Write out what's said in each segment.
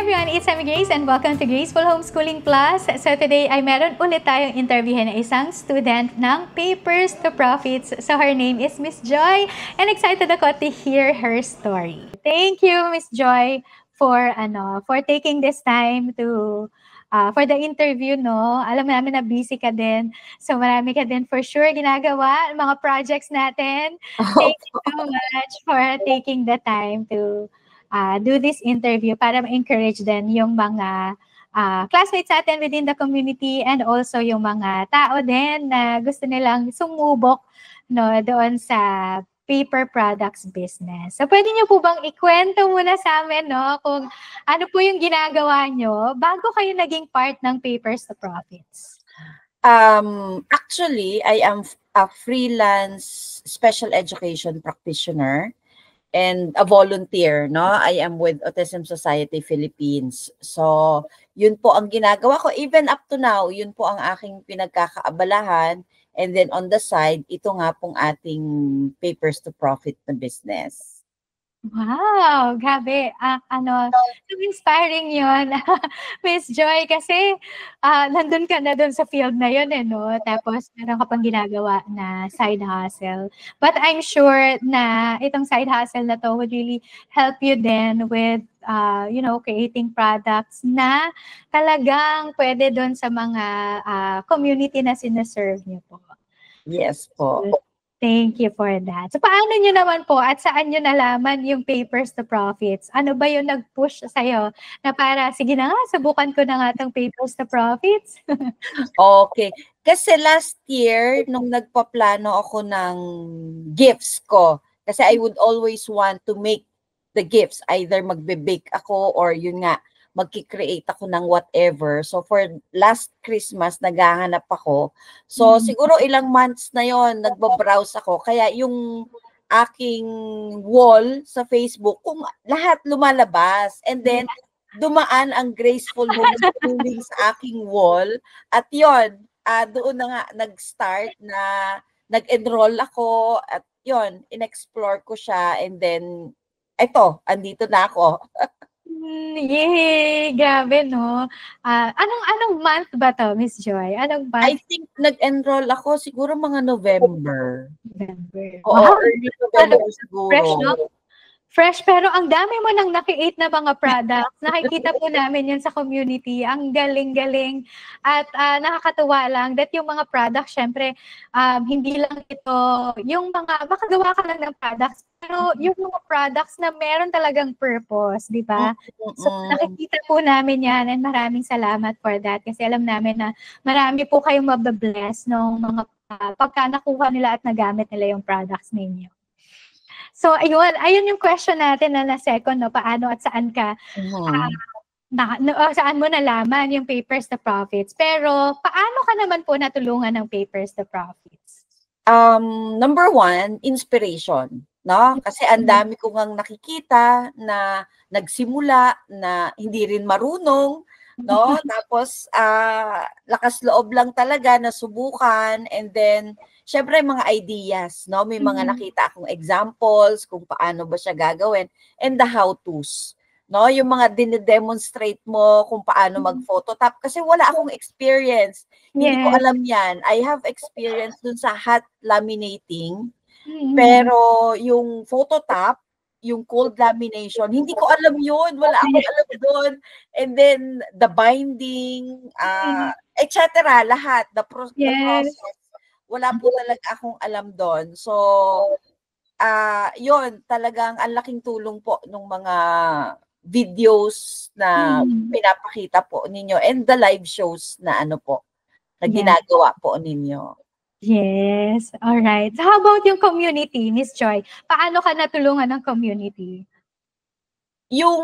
everyone, it's Amy Grace and welcome to Graceful Homeschooling Plus. So today ay meron ulit tayong interviewin na isang student ng Papers to Profits. So her name is Miss Joy and excited ako to hear her story. Thank you, Miss Joy, for taking this time to for the interview, no? Alam namin na busy ka din. So marami ka din for sure ginagawa, mga projects natin. Thank you so much for taking the time to do this interview para ma-encourage din yung mga classmates natin within the community and also yung mga tao din na gusto nilang sumubok, no, doon sa paper products business. So pwede niyo po bang ikwento muna sa amin, no, kung ano po yung ginagawa niyo bago kayo naging part ng Papers to Profits? Actually, I am a freelance special education practitioner and a volunteer, no? I am with Autism Society Philippines. So, yun po ang ginagawa ko. Even up to now, yun po ang aking pinagkakaabalahan. And then on the side, ito nga pong ating Papers to Profit na business. Wow, grabe. So inspiring yun, Miss Joy, kasi nandun ka na dun sa field na yun, no? Tapos meron ka pang ginagawa na side hustle. But I'm sure na itong side hustle na to would really help you then with, creating products na talagang pwede dun sa mga community na sinaserve niyo po. Yes po. Thank you for that. So, paano nyo naman po at saan nyo nalaman yung Papers to Profits? Ano ba yung nag-push sa'yo na para, sige na nga, subukan ko na nga itong Papers to Profits? Okay. Kasi last year, nung nagpaplano ako ng gifts ko, kasi I would always want to make the gifts, either magbe-bake ako or yun nga, magki-create ako ng whatever. So for last Christmas, naghahanap ako. So siguro ilang months na yon nagbabrowse ako. Kaya yung aking wall sa Facebook, kung lahat lumalabas. And then, dumaan ang Graceful Homeschooling sa aking wall. At yon doon na nga nag-start na nag-enroll ako. At yon in-explore ko siya. And then, eto, andito na ako. Yay! Grabe, no? Anong month ba to, Miss Joy? Anong month? I think nag-enroll ako siguro mga November. November. Oo, early November siguro. Fresh, no? Fresh, pero ang dami mo nang naki-8 na mga products. Nakikita po namin yan sa community. Ang galing-galing. At nakakatuwa lang that yung mga products, syempre, hindi lang ito, yung mga, makagawa ka lang ng products, pero yung mga products na meron talagang purpose, di ba? So, nakikita po namin yan and maraming salamat for that kasi alam namin na marami po kayong mababless ng mga pagka nakuha nila at nagamit nila yung products ninyo. So, ayun yung question natin na second, no? Paano at saan ka, saan mo nalaman yung Papers to Profits? Pero, paano ka naman po natulungan ng Papers to Profits? Number one, inspiration. No? Kasi ang dami ko ngang nakikita na nagsimula na hindi rin marunong, no? Tapos lakas loob lang talaga na subukan and then syempre mga ideas, no? May mga nakita akong examples kung paano ba siya gagawin and the how-tos. No, yung mga dine-demonstrate mo kung paano mag-phototop kasi wala akong experience. Hindi ko alam 'yan. I have experience dun sa hot laminating. Pero yung phototop, yung cold lamination, hindi ko alam yun. Wala akong alam doon. And then, the binding, etc. Lahat, the process. Wala po talaga akong alam doon. So, yun, talagang ang laking tulong po nung mga videos na pinapakita po ninyo and the live shows na ano po, na ginagawa po ninyo. Yes, all right. So how about yung community, Miss Joy? Paano ka natulungan ng community? Yung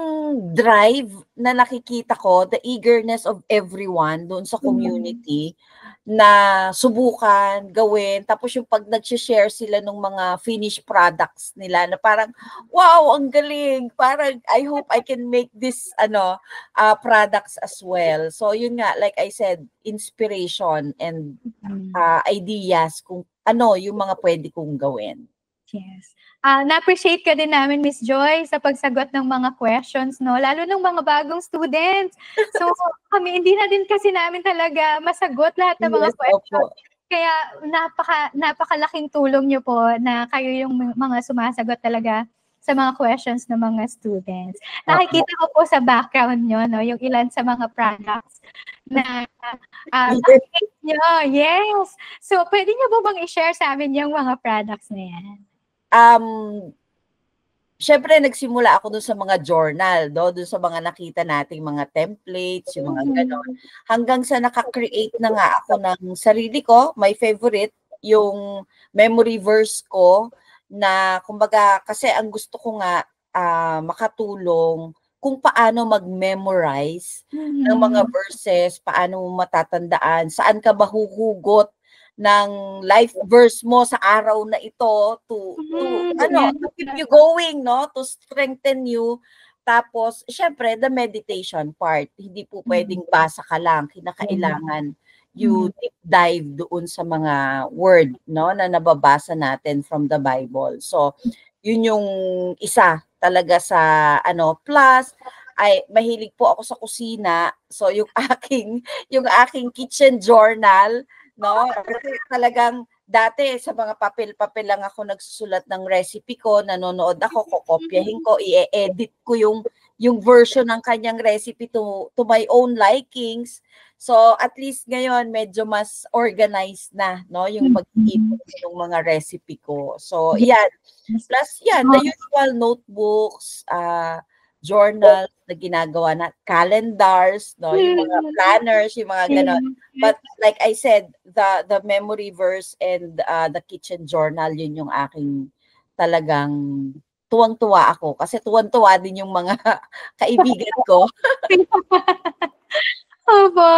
drive na nakikita ko, the eagerness of everyone doon sa community na subukan, gawin, tapos yung pag nag-share sila ng mga finished products nila na parang, wow, ang galing, parang I hope I can make this products as well. So yun nga, like I said, inspiration and ideas kung ano yung mga pwede kong gawin. Yes. na-appreciate ka din namin, Miss Joy, sa pagsagot ng mga questions, no? Lalo ng mga bagong students. So, kami, hindi na din kasi namin talaga masagot lahat ng mga Yes, questions. opo. Kaya, napakalaking tulong nyo po na kayo yung mga sumasagot talaga sa mga questions ng mga students. Nakikita ko po sa background nyo, no? Yung ilan sa mga products na nyo. Yes! So, pwede nyo po bang i-share sa amin yung mga products na yan? Syempre nagsimula ako dun sa mga journal, dun sa mga nakita nating mga templates, yung mga ganon. Hanggang sa naka-create na nga ako ng sarili ko, my favorite, yung memory verse ko, na kumbaga, kasi ang gusto ko nga makatulong kung paano mag-memorize ng mga verses, paano mo matatandaan, saan ka ba huhugot ng life verse mo sa araw na ito to keep you going, no, to strengthen you. Tapos syempre the meditation part, hindi po pwedeng basa ka lang, kinakailangan you deep dive doon sa mga word, no, na nababasa natin from the Bible. So yun yung isa talaga sa plus ay mahilig po ako sa kusina. So yung aking kitchen journal, no? Kasi talagang dati sa mga papel-papel lang ako nagsusulat ng recipe ko, nanonood ako, kokopyahin ko, i-edit ko yung version ng kanyang recipe to my own likings. So at least ngayon medyo mas organized na, no, yung pag-iipon ng mga recipe ko. So yan. Plus yan, the usual notebooks, journals na ginagawa na, calendars, no, yung mga planners, yung mga ganon. But like I said, the memory verse and the kitchen journal, yun yung aking talagang tuwang-tuwa ako. Kasi tuwang-tuwa din yung mga kaibigan ko. Opo.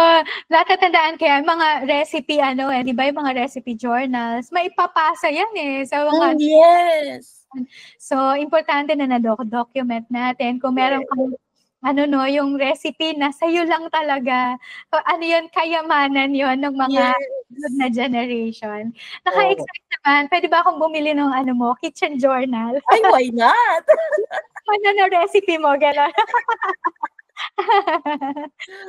Natatandaan kaya mga recipe, di ba yung mga recipe journals, maipapasa yan sa mga... Yes! So, importante na na-document natin. Kung meron kang yung recipe na sa'yo lang talaga. Yun, kayamanan yun ng mga na generation. Naka-excite naman. Pwede ba akong bumili ng kitchen journal? Ay, why not? Na recipe mo, gano'n.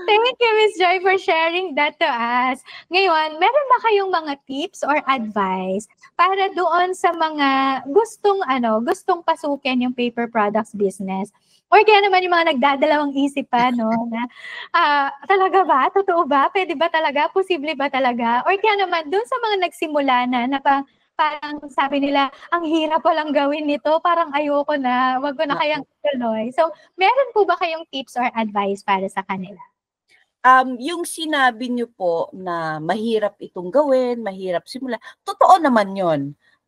Thank you, Miss Joy, for sharing that to us. Ngayon, meron ba kayong mga tips or advice para doon sa mga gustong pasukin yung paper products business? Or kaya naman yung mga nagdadalawang isip pa, no, na talaga ba? Totoo ba? Pwede ba talaga? Posible ba talaga? Or kaya naman doon sa mga nagsimula na parang sabi nila, ang hirap palang gawin nito, parang ayoko na, wag ko na kayang tuloy. So, meron po ba kayong tips or advice para sa kanila? Yung sinabi niyo po na mahirap itong gawin, mahirap simula, totoo naman yun,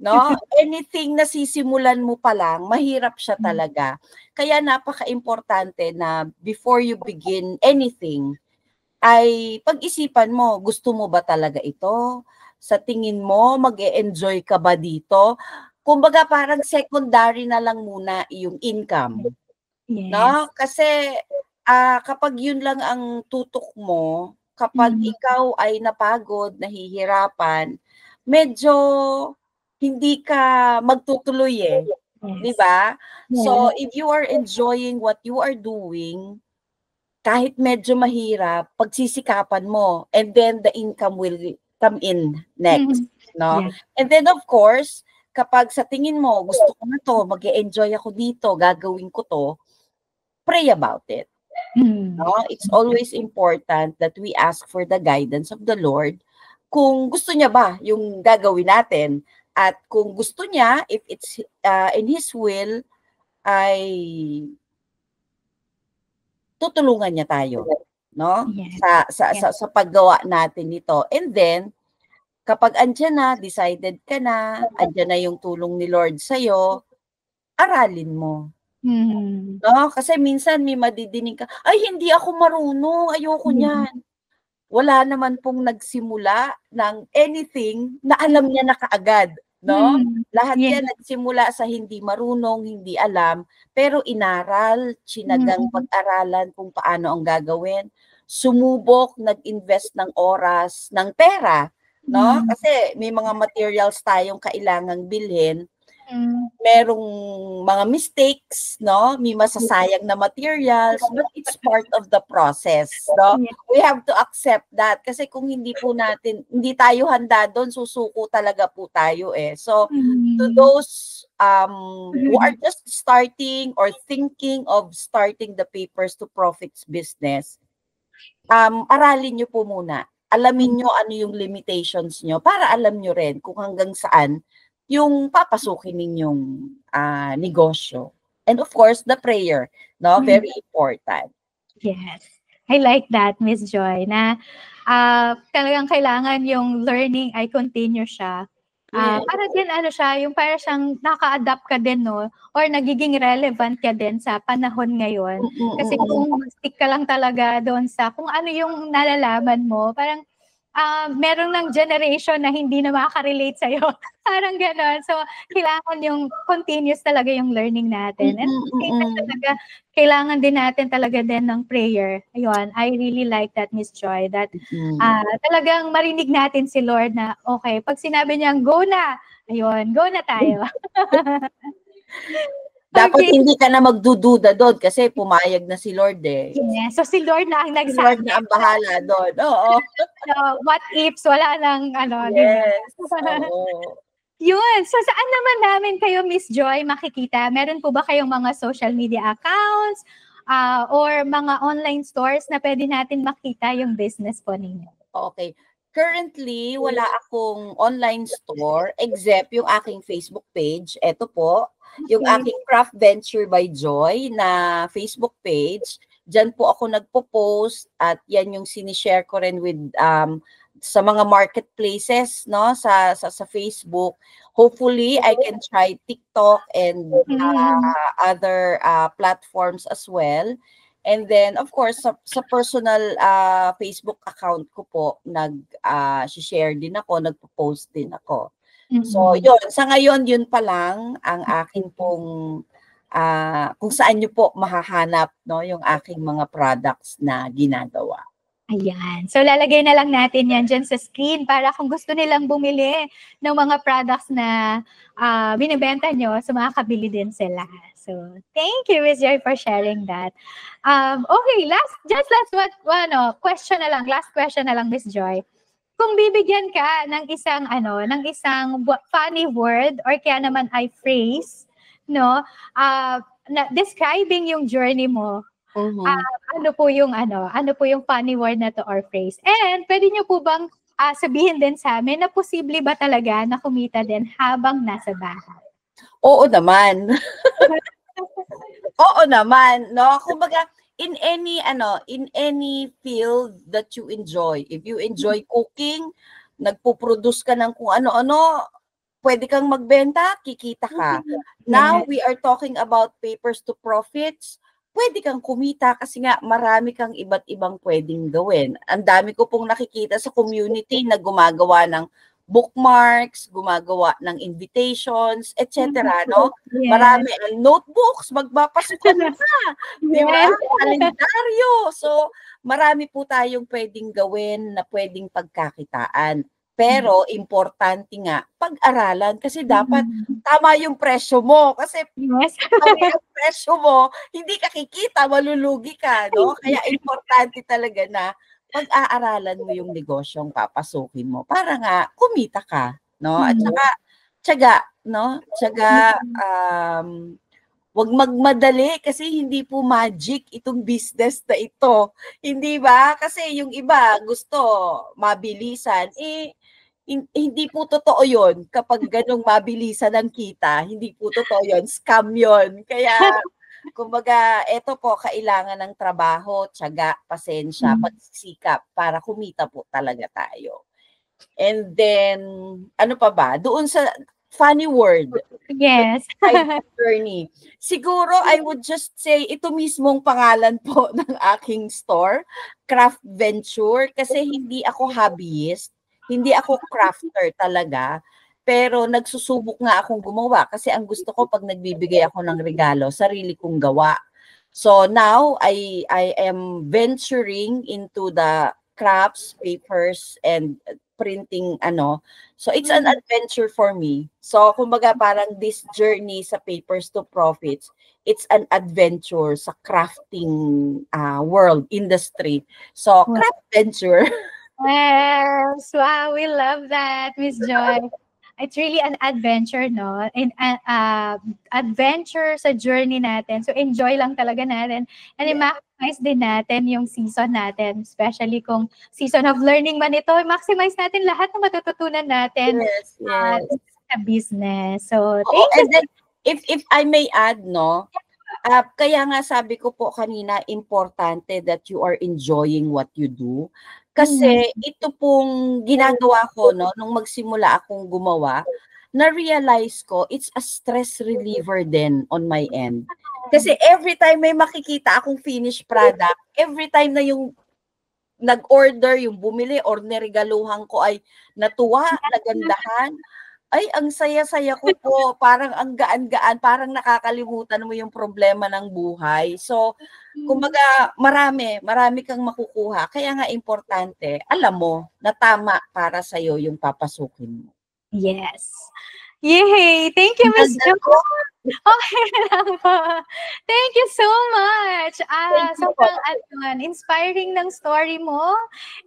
no? Anything na sisimulan mo pa lang, mahirap siya talaga. Kaya napaka-importante na before you begin anything, ay pag-isipan mo, gusto mo ba talaga ito? Sa tingin mo, mag-e-enjoy ka ba dito? Kumbaga parang secondary na lang muna yung income. Yes. No? Kasi kapag yun lang ang tutok mo, kapag ikaw ay napagod, nahihirapan, medyo hindi ka magtutuloy Yes. Di ba? Yes. So, if you are enjoying what you are doing, kahit medyo mahirap, pagsisikapan mo, and then the income will come in next, no? Yes. And then of course, kapag sa tingin mo, gusto ko na to, mag-e-enjoy ako dito, gagawin ko to, pray about it. No? It's always important that we ask for the guidance of the Lord kung gusto niya ba yung gagawin natin. At kung gusto niya, if it's in His will, ay tutulungan niya tayo, no? Yes. Sa paggawa natin nito. And then kapag andyan na, decided ka na, andyan na yung tulong ni Lord sa iyo, aralin mo. No? Kasi minsan may madidinig ka, ay hindi ako marunong, ayoko niyan. Wala naman pong nagsimula ng anything na alam niya na kaagad. No? Lahat yan nagsimula sa hindi marunong, hindi alam, pero inaral, tsinagang pag-aralan kung paano ang gagawin, sumubok, nag-invest ng oras, ng pera, no? Kasi may mga materials tayong kailangang bilhin, merong mga mistakes, no? May masasayang na materials, but it's part of the process, no? We have to accept that kasi kung hindi hindi tayo handa doon, susuko talaga po tayo eh. So, to those who are just starting or thinking of starting the Papers to Profits business, aralin nyo po muna. Alamin nyo ano yung limitations nyo para alam nyo rin kung hanggang saan yung papasukin ninyong negosyo. And of course, the prayer, no? Very important. Yes. I like that, Miss Joy, na talagang kailangan yung learning ay continue siya. Para din siya, yung para siyang naka-adapt ka din, no? Or nagiging relevant ka din sa panahon ngayon. Kasi kung stick ka lang talaga doon sa kung ano yung nalalaman mo, parang meron ng generation na hindi na makaka-relate sa'yo. Parang gano'n. So, kailangan yung continuous talaga yung learning natin. And talaga, kailangan din natin talaga din ng prayer. Ayun, I really like that, Miss Joy, that talagang marinig natin si Lord na, okay, pag sinabi niyang go na, ayun, go na tayo. Dapat hindi ka na magdududa doon kasi pumayag na si Lord eh. Yeah, so si Lord na ang nagsabi. Si Lord na ang bahala doon. Oo. So, what ifs? Wala nang yes. Oo. Yun. So, saan naman namin kayo, Miss Joy, makikita? Meron po ba kayong mga social media accounts or mga online stores na pwede natin makita yung business po ninyo? Okay. Currently, wala akong online store except yung aking Facebook page. Ito po, yung aking Craft Venture by Joy na Facebook page. Diyan po ako nagpo-post at yan yung sinishare ko rin with sa mga marketplaces, no, sa Facebook. Hopefully I can try TikTok and other platforms as well. And then of course sa personal Facebook account ko po share din ako, nagpo-post din ako. So, yun. Sa ngayon, yun pa lang ang aking pong kung saan nyo po mahahanap, no, yung aking mga products na ginagawa. Ayan. So, lalagay na lang natin yan dyan sa screen para kung gusto nilang bumili ng mga products na binibenta nyo, so makakabili din sila. So, thank you, Ms. Joy, for sharing that. Okay, last question na lang. Last question na lang, Ms. Joy. Kung bibigyan ka ng isang funny word or kaya naman ay phrase, no, describing yung journey mo, ano po yung funny word na to or phrase? And pwede niyo po bang sabihin din sa amin na posible ba talaga na kumita din habang nasa bahay? Oo naman. Oo naman, no? Kumbaga, in any field that you enjoy. If you enjoy cooking, nagpo-produce ka ng kung ano-ano, pwede kang magbenta, kikita ka. Now, we are talking about Papers to Profits. Pwede kang kumita kasi nga marami kang iba't ibang pwedeng gawin. Ang dami ko pong nakikita sa community na gumagawa ng bookmarks, gumagawa ng invitations, etc. No? Yes. Marami notebooks, magpapasukan na. Di ba? Kalendaryo. So, marami po tayong pwedeng gawin na pwedeng pagkakitaan. Pero, importante nga, pag-aralan kasi dapat tama yung presyo mo. Kasi kami ang presyo mo, hindi ka kikita, malulugi ka. No? Kaya importante talaga na pag-aaralan mo yung negosyong papasukin mo para nga kumita ka, no? At saka tiyaga, no? Tiyaga, wag magmadali kasi hindi po magic itong business na ito. Hindi ba? Kasi yung iba gusto mabilisan, hindi po totoo yun kapag ganong mabilisan ang kita. Hindi po totoo yun. Scam yun. Kaya kumbaga, eto po, kailangan ng trabaho, tiyaga, pasensya, pagsisikap para kumita po talaga tayo. And then, ano pa ba? Doon sa funny word. Yes. Journey. Siguro, I would just say, ito mismong pangalan po ng aking store, Craft Venture, kasi hindi ako hobbyist, hindi ako crafter talaga. Pero nagsusubok nga akong gumawa kasi ang gusto ko pag nagbibigay ako ng regalo, sarili kong gawa. So now, I am venturing into the crafts, papers, and printing So it's an adventure for me. So kumbaga parang this journey sa Papers to Profits, it's an adventure sa crafting world, industry. So craft venture. Yes. Wow, we love that, Miss Joy. It's really an adventure, no? And adventure sa journey natin. So enjoy lang talaga natin. And i-maximize din natin yung season natin. Especially kung season of learning man ito, maximize natin lahat ng matututunan natin sa business. So thank you. And then, if I may add, kaya nga sabi ko po kanina, importante that you are enjoying what you do. Kasi ito pong ginagawa ko, nung magsimula akong gumawa, na-realize ko, it's a stress reliever din on my end. Kasi every time may makikita akong finished product, every time na yung nag-order, yung bumili or niregaluhan ko ay natuwa, nagandahan, ay, ang saya-saya ko po. Parang ang gaan-gaan. Parang nakakalimutan mo yung problema ng buhay. So, kumbaga, marami kang makukuha. Kaya nga importante, alam mo na tama para sa'yo yung papasukin mo. Yes. Yay! Thank you, Ms. Jo. Okay lang po. Thank you so much. Sobrang inspiring ng story mo.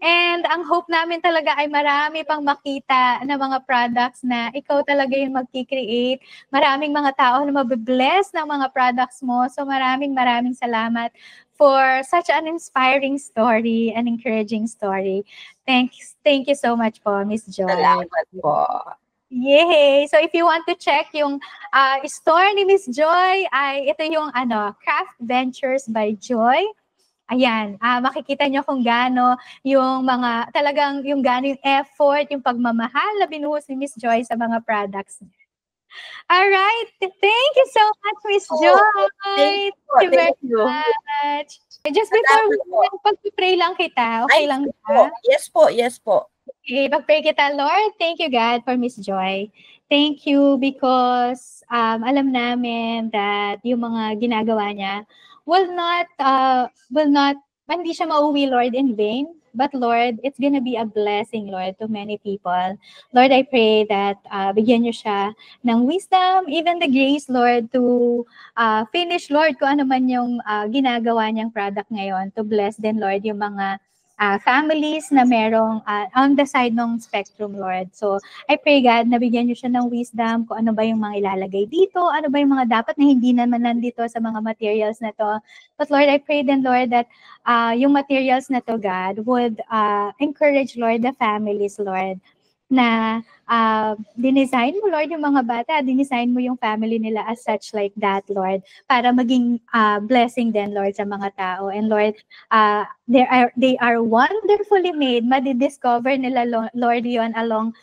And ang hope namin talaga ay marami pang makita na mga products na ikaw talaga yung magki-create. Maraming mga tao na mabibless ng mga products mo. So maraming salamat for such an inspiring story, an encouraging story. Thank you so much po, Ms. Joy. Salamat po. Yay! So if you want to check yung store ni Miss Joy, ito yung Craft Ventures by Joy. Ayan, makikita nyo kung gaano yung mga, talagang yung gaano yung effort, yung pagmamahal na binuhos ni Miss Joy sa mga products niya. Alright, thank you so much, Miss Joy. Thank you very much. Just before, pag-pray lang kita, okay lang ba? Yes po. Okay, pag-pray kita, Lord. Thank you, God, for Miss Joy. Thank you because alam namin that yung mga ginagawa niya will not, hindi siya mauwi, Lord, in vain. But Lord, it's gonna be a blessing, Lord, to many people. Lord, I pray that bigyan niyo siya ng wisdom, even the grace, Lord, to finish, Lord, kung ano man yung ginagawa niyang product ngayon, to bless din, Lord, yung mga families na merong on the side ng spectrum, Lord. So, I pray, God, na bigyan niyo siya ng wisdom kung ano ba yung mga ilalagay dito, ano ba yung mga dapat na hindi naman nandito sa mga materials na to. But Lord, I pray then, Lord, that yung materials na to, God, would encourage, Lord, the families, Lord, na dinesign mo, Lord, yung mga bata, dinesign mo yung family nila as such like that, Lord, para maging blessing din, Lord, sa mga tao. And Lord, they are wonderfully made. Madidiscover nila, Lord, yon along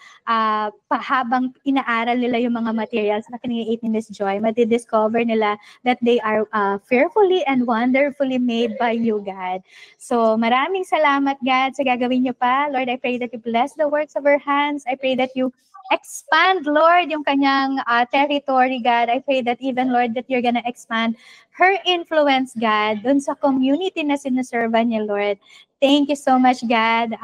habang inaaral nila yung mga materials na create ni Miss Joy. Madidiscover nila that they are fearfully and wonderfully made by you, God. So, maraming salamat, God, sa gagawin niyo pa. Lord, I pray that you bless the works of her hands. I pray that you expand, Lord, yung kanyang territory, God. I pray that even, Lord, that you're gonna expand her influence, God, dun sa community na sinuservan niya, Lord. Thank you so much, God,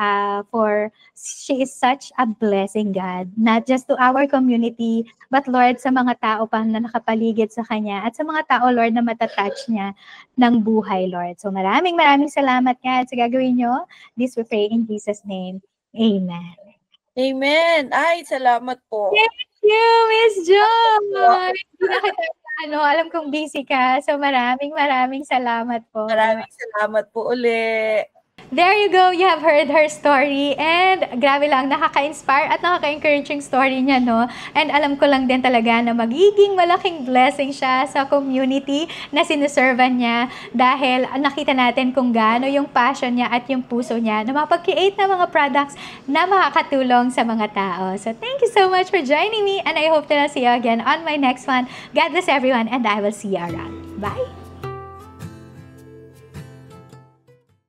for she is such a blessing, God. Not just to our community, but, Lord, sa mga tao pang na nakapaligid sa kanya at sa mga tao, Lord, na matatouch niya ng buhay, Lord. So maraming salamat, God, sa gagawin niyo. This we pray in Jesus' name. Amen. Amen. Ay, salamat po. Thank you, Miss Joy. Alam kong busy ka. So maraming salamat po. Maraming salamat po uli. There you go, you have heard her story and grabe lang, nakaka-inspire at nakaka-encouraging story niya, no? And alam ko lang din talaga na magiging malaking blessing siya sa community na sinuservan niya dahil nakita natin kung gaano yung passion niya at yung puso niya na mapag-create ng mga products na makakatulong sa mga tao. So thank you so much for joining me and I hope to see you again on my next one. God bless everyone and I will see you around. Bye!